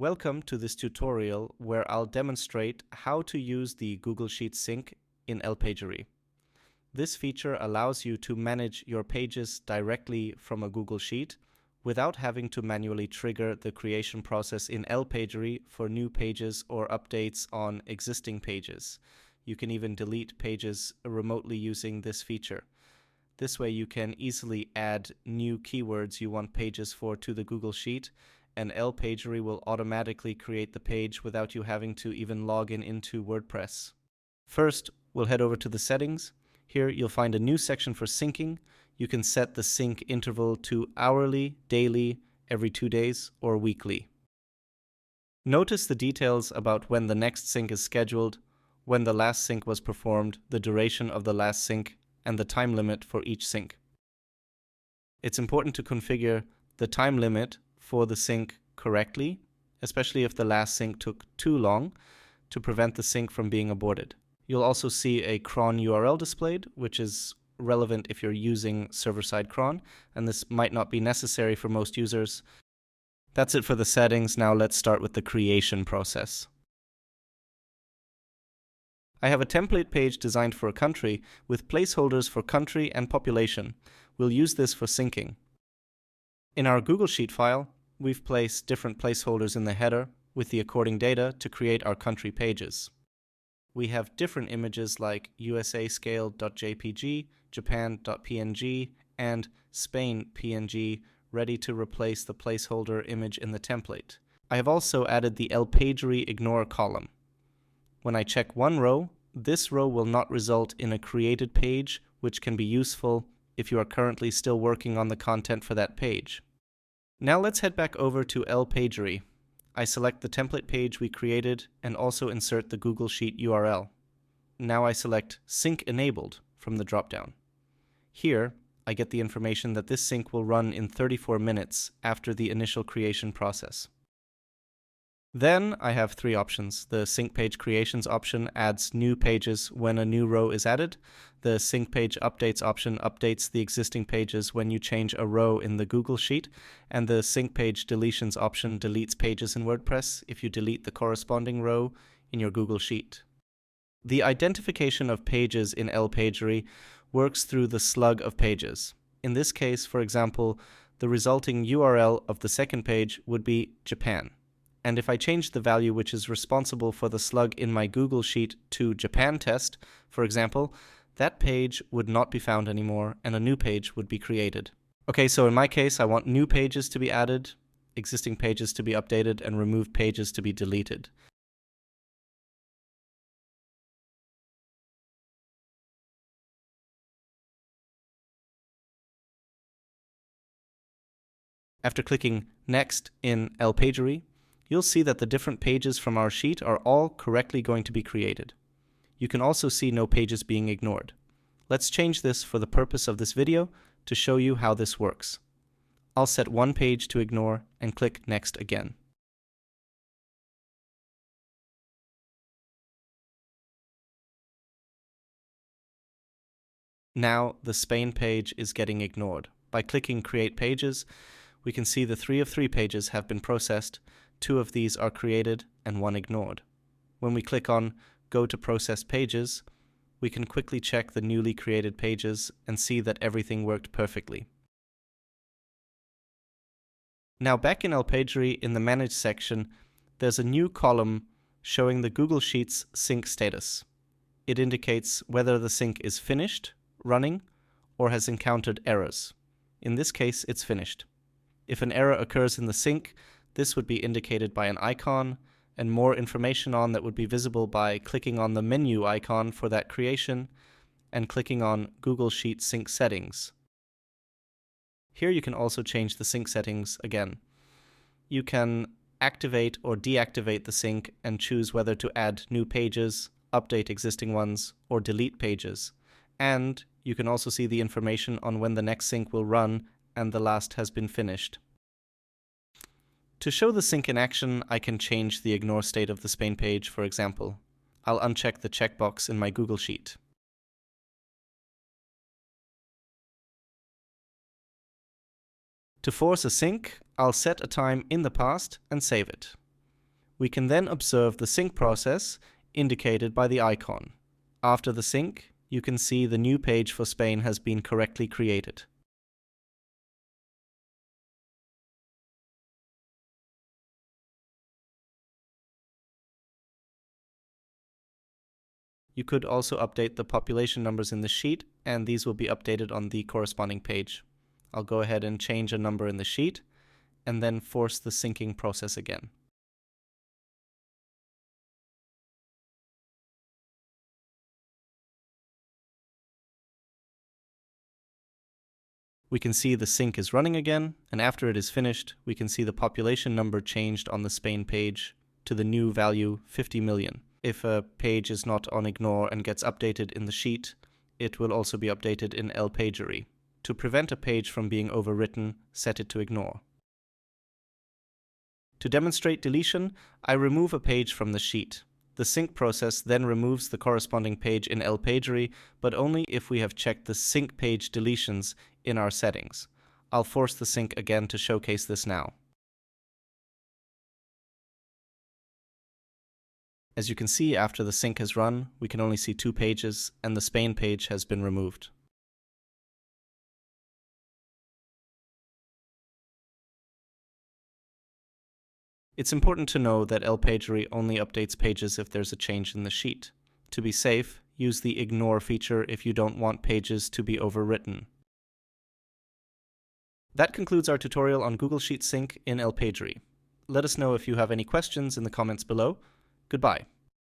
Welcome to this tutorial where I'll demonstrate how to use the Google Sheets sync in LPagery. This feature allows you to manage your pages directly from a Google Sheet without having to manually trigger the creation process in LPagery for new pages or updates on existing pages. You can even delete pages remotely using this feature. This way you can easily add new keywords you want pages for to the Google Sheet, and LPagery will automatically create the page without you having to even log into WordPress. First, we'll head over to the settings. Here you'll find a new section for syncing. You can set the sync interval to hourly, daily, every 2 days, or weekly. Notice the details about when the next sync is scheduled, when the last sync was performed, the duration of the last sync, and the time limit for each sync. It's important to configure the time limit for the sync correctly, especially if the last sync took too long, to prevent the sync from being aborted. You'll also see a cron URL displayed, which is relevant if you're using server-side cron, and this might not be necessary for most users. That's it for the settings. Now let's start with the creation process. I have a template page designed for a country with placeholders for country and population. We'll use this for syncing. In our Google Sheet file, we've placed different placeholders in the header with the according data to create our country pages. We have different images like USA scale.jpg, Japan.png, and Spain PNG ready to replace the placeholder image in the template. I have also added the LPagery ignore column. When I check one row, this row will not result in a created page, which can be useful if you are currently still working on the content for that page. Now let's head back over to LPagery. I select the template page we created and also insert the Google Sheet URL. Now I select Sync Enabled from the dropdown. Here, I get the information that this sync will run in 34 minutes after the initial creation process. Then I have three options. The Sync Page Creations option adds new pages when a new row is added. The Sync Page Updates option updates the existing pages when you change a row in the Google Sheet. And the Sync Page Deletions option deletes pages in WordPress if you delete the corresponding row in your Google Sheet. The identification of pages in LPagery works through the slug of pages. In this case, for example, the resulting URL of the second page would be Japan. And if I change the value which is responsible for the slug in my Google Sheet to Japan test, for example, that page would not be found anymore and a new page would be created. Okay, so in my case, I want new pages to be added, existing pages to be updated, and removed pages to be deleted. After clicking Next in LPagery, you'll see that the different pages from our sheet are all correctly going to be created. You can also see no pages being ignored. Let's change this for the purpose of this video to show you how this works. I'll set one page to ignore and click Next again. Now the Spain page is getting ignored. By clicking Create Pages, we can see the 3 of 3 pages have been processed. 2 of these are created and 1 ignored. When we click on Go to Process Pages, we can quickly check the newly created pages and see that everything worked perfectly. Now back in LPagery, in the Manage section, there's a new column showing the Google Sheets sync status. It indicates whether the sync is finished, running, or has encountered errors. In this case, it's finished. If an error occurs in the sync, this would be indicated by an icon, and more information on that would be visible by clicking on the menu icon for that creation and clicking on Google Sheet Sync Settings. Here you can also change the sync settings again. You can activate or deactivate the sync and choose whether to add new pages, update existing ones, or delete pages. And you can also see the information on when the next sync will run and the last has been finished. To show the sync in action, I can change the ignore state of the Spain page, for example. I'll uncheck the checkbox in my Google Sheet. To force a sync, I'll set a time in the past and save it. We can then observe the sync process indicated by the icon. After the sync, you can see the new page for Spain has been correctly created. You could also update the population numbers in the sheet, and these will be updated on the corresponding page. I'll go ahead and change a number in the sheet, and then force the syncing process again. We can see the sync is running again, and after it is finished, we can see the population number changed on the Spain page to the new value 50 million. If a page is not on Ignore and gets updated in the sheet, it will also be updated in LPagery. To prevent a page from being overwritten, set it to Ignore. To demonstrate deletion, I remove a page from the sheet. The sync process then removes the corresponding page in LPagery, but only if we have checked the Sync Page Deletions in our settings. I'll force the sync again to showcase this now. As you can see, after the sync has run, we can only see 2 pages, and the Spain page has been removed. It's important to know that LPagery only updates pages if there's a change in the sheet. To be safe, use the Ignore feature if you don't want pages to be overwritten. That concludes our tutorial on Google Sheets Sync in LPagery. Let us know if you have any questions in the comments below. Goodbye.